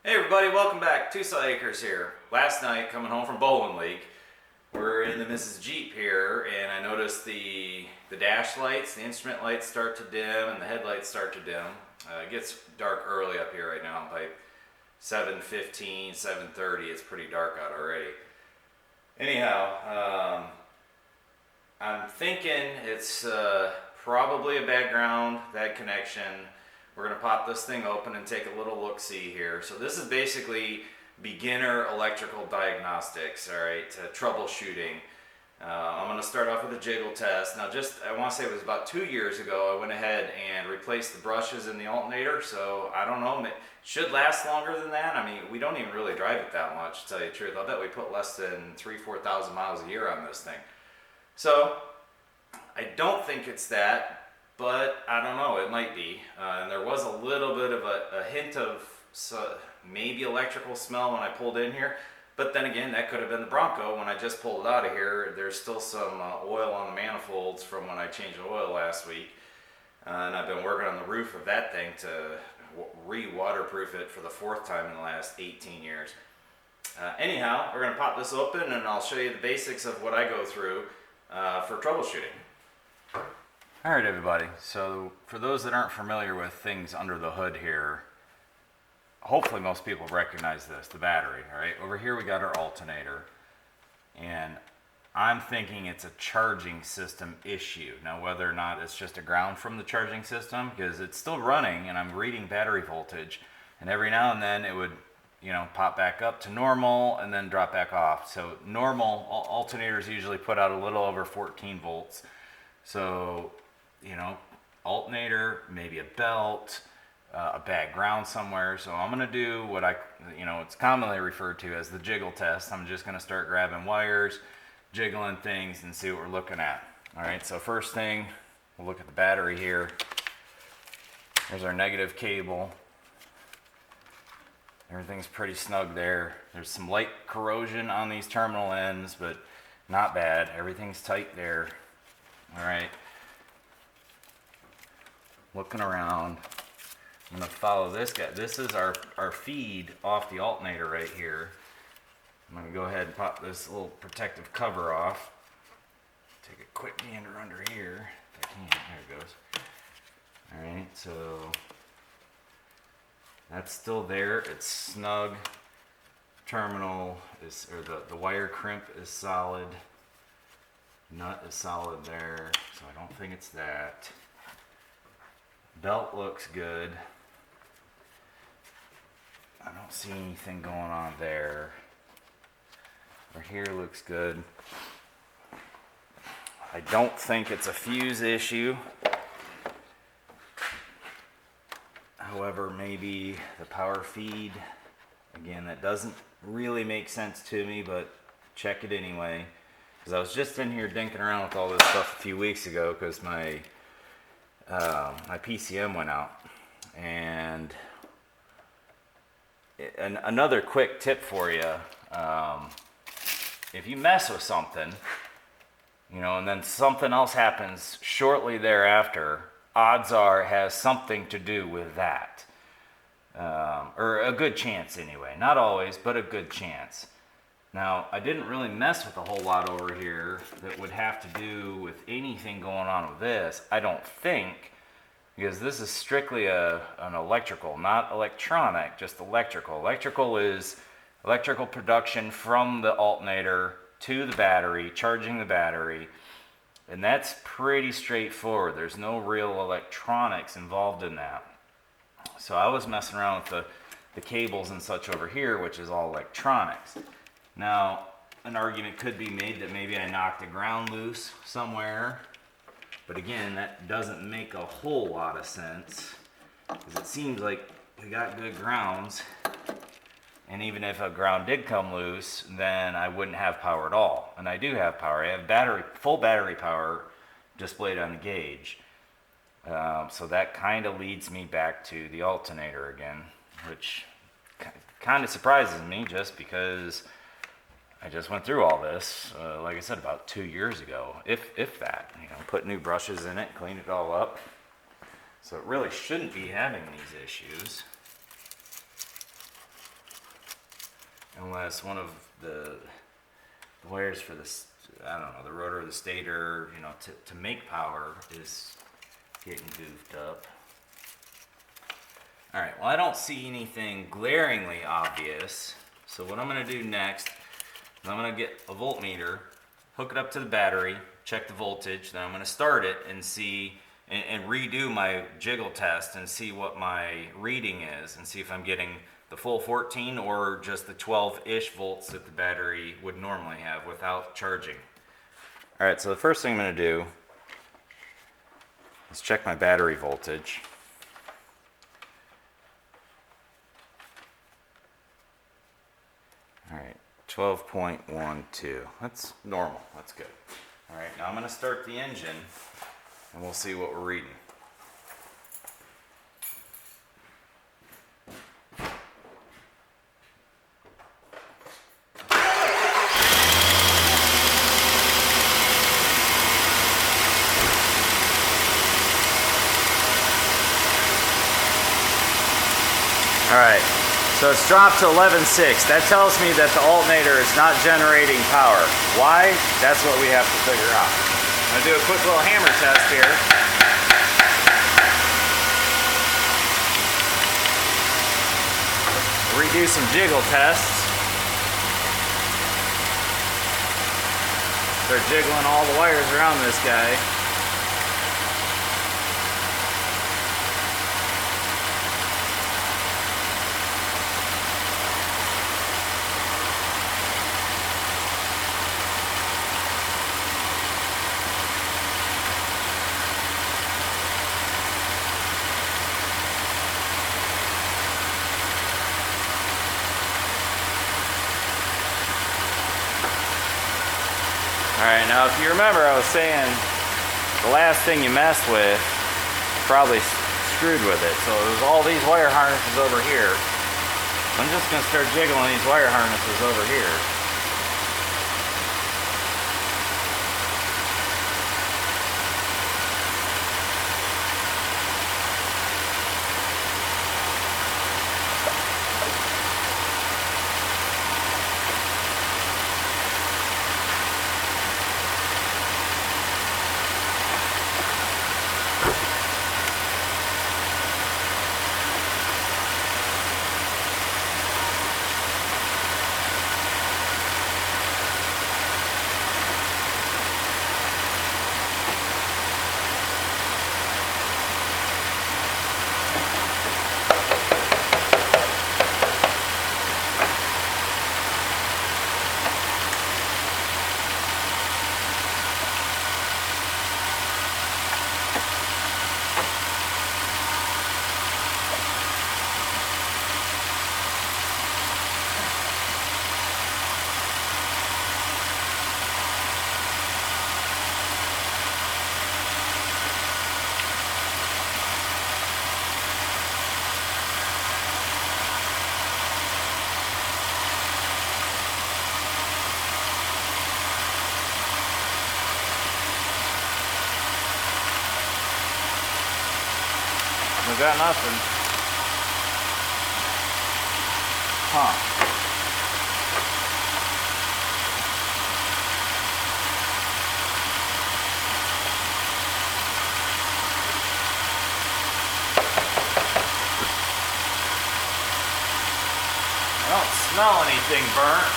Hey everybody, welcome back. Tusa Acres here. Last night, coming home from Bowling League, we're in the Mrs. Jeep here, and I noticed the dash lights, the instrument lights start to dim, and the headlights start to dim. It gets dark early up here right now, by 7:15, 7:30. It's pretty dark out already. Anyhow, I'm thinking it's probably a bad ground, bad connection. We're going to pop this thing open and take a little look-see here. So this is basically beginner electrical diagnostics, all right, troubleshooting. I'm going to start off with a jiggle test. Now I want to say it was about 2 years ago, I went ahead and replaced the brushes in the alternator. So I don't know, it should last longer than that. I mean, we don't even really drive it that much, to tell you the truth. I bet we put less than 4,000 miles a year on this thing. So I don't think it's that. But I don't know, it might be. And there was a little bit of a hint of maybe electrical smell when I pulled in here. But then again, that could have been the Bronco. When I just pulled it out of here, there's still some oil on the manifolds from when I changed the oil last week. And I've been working on the roof of that thing to re-waterproof it for the 4th time in the last 18 years. Anyhow, we're going to pop this open and I'll show you the basics of what I go through for troubleshooting. All right, everybody. So for those that aren't familiar with things under the hood here, hopefully most people recognize this, the battery, all right? Over here we got our alternator, and I'm thinking it's a charging system issue. Now, whether or not it's just a ground from the charging system, because it's still running and I'm reading battery voltage, and every now and then it would, pop back up to normal and then drop back off. So normal alternators usually put out a little over 14 volts. So alternator, maybe a belt, a bad ground somewhere. So I'm going to do what it's commonly referred to as the jiggle test. I'm just going to start grabbing wires, jiggling things, and see what we're looking at. All right, so first thing, we'll look at the battery here. There's our negative cable. Everything's pretty snug there. There's some light corrosion on these terminal ends, but not bad. Everything's tight there. All right. Looking around, I'm going to follow this guy. This is our feed off the alternator right here. I'm going to go ahead and pop this little protective cover off. Take a quick gander under here. If I can. There it goes. All right, so that's still there. It's snug. Terminal is, or the wire crimp is solid. Nut is solid there, so I don't think it's that. Belt looks good. I don't see anything going on there. Over here looks good. I don't think it's a fuse issue. However, maybe the power feed. Again, that doesn't really make sense to me, but check it anyway. Because I was just in here dinking around with all this stuff a few weeks ago because my PCM went out. And another quick tip for you, if you mess with something, and then something else happens shortly thereafter, odds are it has something to do with that. Or a good chance anyway. Not always, but a good chance. Now, I didn't really mess with a whole lot over here that would have to do with anything going on with this, I don't think, because this is strictly an electrical, not electronic, just electrical. Electrical is electrical production from the alternator to the battery, charging the battery, and that's pretty straightforward. There's no real electronics involved in that. So I was messing around with the cables and such over here, which is all electronics. Now, an argument could be made that maybe I knocked the ground loose somewhere, but again, that doesn't make a whole lot of sense, because it seems like we got good grounds, and even if a ground did come loose, then I wouldn't have power at all. And I do have power. I have full battery power displayed on the gauge. So that kind of leads me back to the alternator again, which kind of surprises me just because I just went through all this, like I said, about 2 years ago, if that. Put new brushes in it, cleaned it all up. So it really shouldn't be having these issues. unless one of the wires for this, I don't know, the rotor or the stator, you know, to make power is getting goofed up. All right, well, I don't see anything glaringly obvious. So what I'm gonna do next is I'm gonna get a voltmeter, hook it up to the battery, check the voltage, then I'm gonna start it and see, and redo my jiggle test and see what my reading is and see if I'm getting the full 14 or just the 12-ish volts that the battery would normally have without charging. All right, so the first thing I'm gonna do is check my battery voltage. All right, 12.12. That's normal, that's good. All right, now I'm gonna start the engine and we'll see what we're reading. All right, so it's dropped to 11.6. That tells me that the alternator is not generating power. Why? That's what we have to figure out. I'm gonna do a quick little hammer test here. Redo some jiggle tests. Start jiggling all the wires around this guy. Alright, now if you remember, I was saying the last thing you messed with probably screwed with it. So there's all these wire harnesses over here. I'm just going to start jiggling these wire harnesses over here. We got nothing. Huh. I don't smell anything burnt.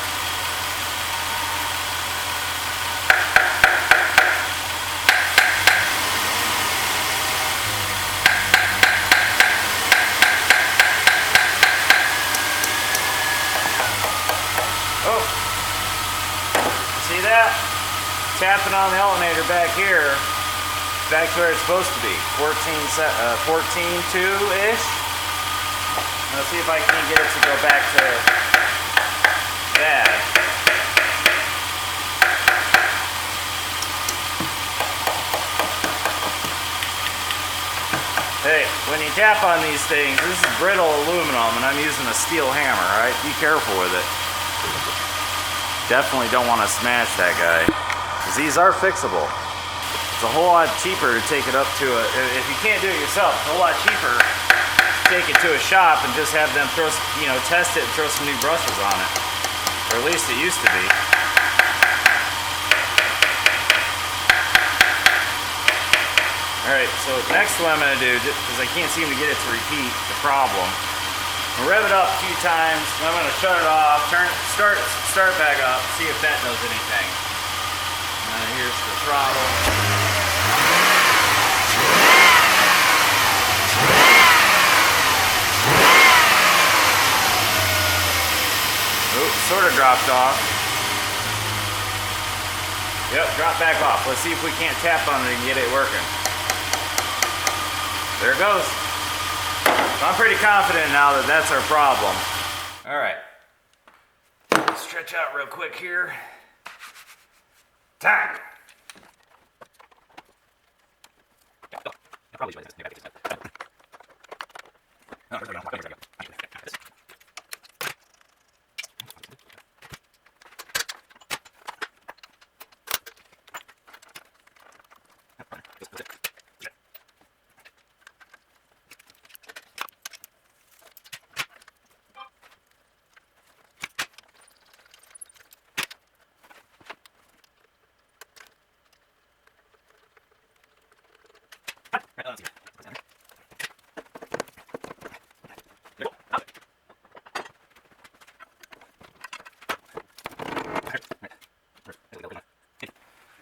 Tapping on the alternator back here, back to where it's supposed to be, 14.2-ish. Let's see if I can get it to go back to that. Hey, when you tap on these things, this is brittle aluminum and I'm using a steel hammer, right? Be careful with it. Definitely don't want to smash that guy. These are fixable. It's a whole lot cheaper to take it up to a, if you can't do it yourself, it's a whole lot cheaper to take it to a shop and just have them throw, test it and throw some new brushes on it. Or at least it used to be. Alright, so next what I'm going to do, because I can't seem to get it to repeat the problem, I'll rev it up a few times, and I'm going to shut it off, start it back up, see if that does anything. Here's the throttle. Oops, sort of dropped off. Yep, drop back off. Let's see if we can't tap on it and get it working. There it goes. So I'm pretty confident now that that's our problem. All right. Stretch out real quick here. Time.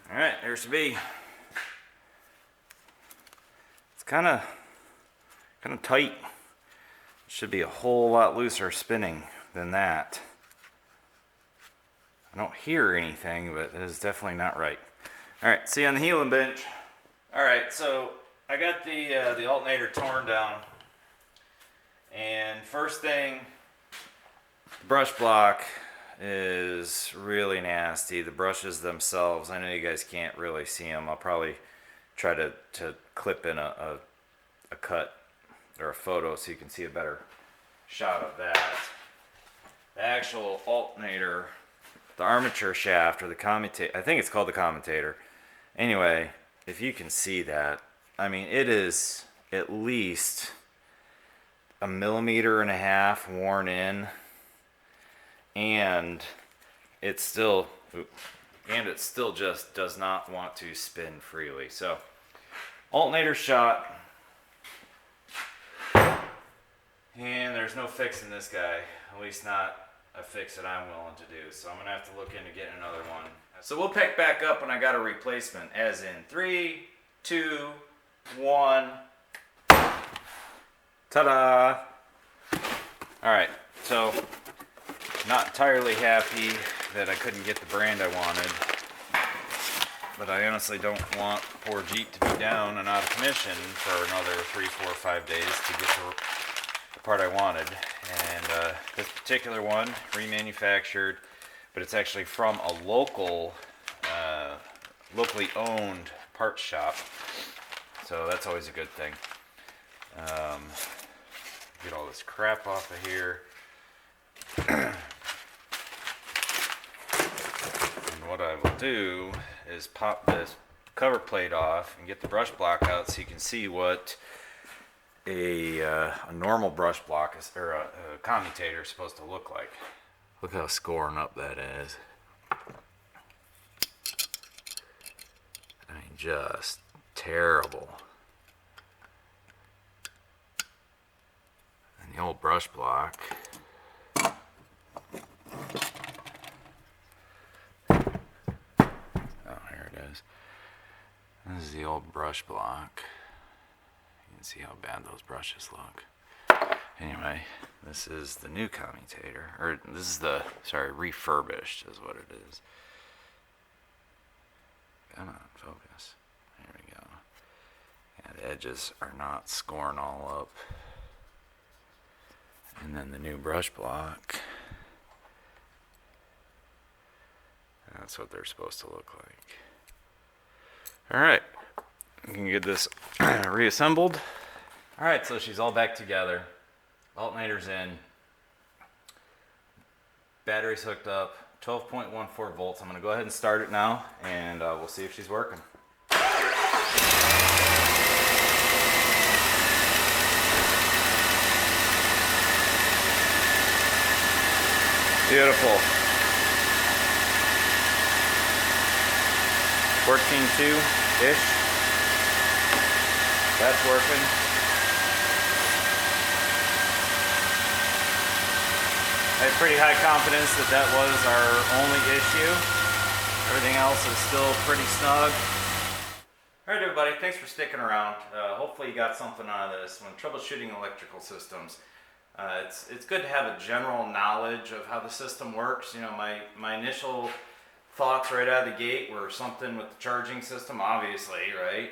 All right, there's the B. It's kind of tight. Should be a whole lot looser spinning than that. I don't hear anything, but it is definitely not right. All right, see you on the healing bench. All right, so I got the alternator torn down, and first thing, the brush block is really nasty. The brushes themselves, I know you guys can't really see them. I'll probably try to clip in a cut or a photo so you can see a better shot of that. The actual alternator, the armature shaft, or the commutator, I think it's called the commutator. Anyway, if you can see that, I mean, it is at least 1.5 millimeters worn in, and it still just does not want to spin freely. So alternator shot, and there's no fixing this guy, at least not a fix that I'm willing to do. So I'm gonna have to look into getting another one. So we'll pick back up when I got a replacement, as in 3, 2, 1. Ta-da! All right, so not entirely happy that I couldn't get the brand I wanted, but I honestly don't want poor Jeep to be down and out of commission for another 3, 4, 5 days to get the part I wanted. And this particular one, remanufactured, but it's actually from a locally owned parts shop, so that's always a good thing. Get all this crap off of here. And what I will do is pop this cover plate off and get the brush block out so you can see what a normal brush block is, or a commutator is supposed to look like. Look how scoring up that is. I mean, just terrible. And the old brush block. Oh, here it is. This is the old brush block. You can see how bad those brushes look. Anyway, this is the new commutator, or this is the, sorry, refurbished is what it is. Come on, focus. There we go. Yeah, the edges are not scoring all up. And then the new brush block. That's what they're supposed to look like. Alright, we can get this reassembled. Alright, so she's all back together. Alternator's in. Battery's hooked up. 12.14 volts. I'm going to go ahead and start it now, and we'll see if she's working. Beautiful. 14.2-ish. That's working. I have pretty high confidence that that was our only issue. Everything else is still pretty snug. Alright everybody, thanks for sticking around. Hopefully you got something out of this. When troubleshooting electrical systems, it's good to have a general knowledge of how the system works. You know, my initial thoughts right out of the gate were something with the charging system, obviously, right?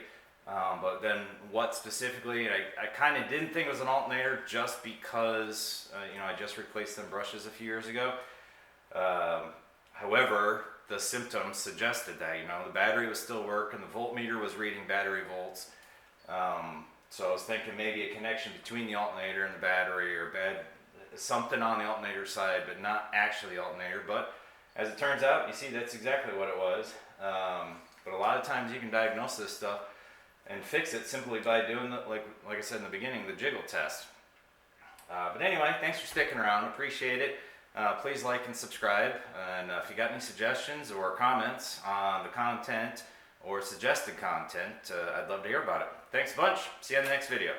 But then what specifically, I kind of didn't think it was an alternator just because, you know, I just replaced them brushes a few years ago. However, the symptoms suggested that, you know, the battery was still working, the voltmeter was reading battery volts. So I was thinking maybe a connection between the alternator and the battery, or something on the alternator side, but not actually the alternator. But as it turns out, you see, that's exactly what it was. But a lot of times you can diagnose this stuff and fix it simply by doing the, like I said in the beginning, the jiggle test. But anyway, thanks for sticking around. Appreciate it. Please like and subscribe. And if you got any suggestions or comments on the content or suggested content, I'd love to hear about it. Thanks a bunch. See you in the next video.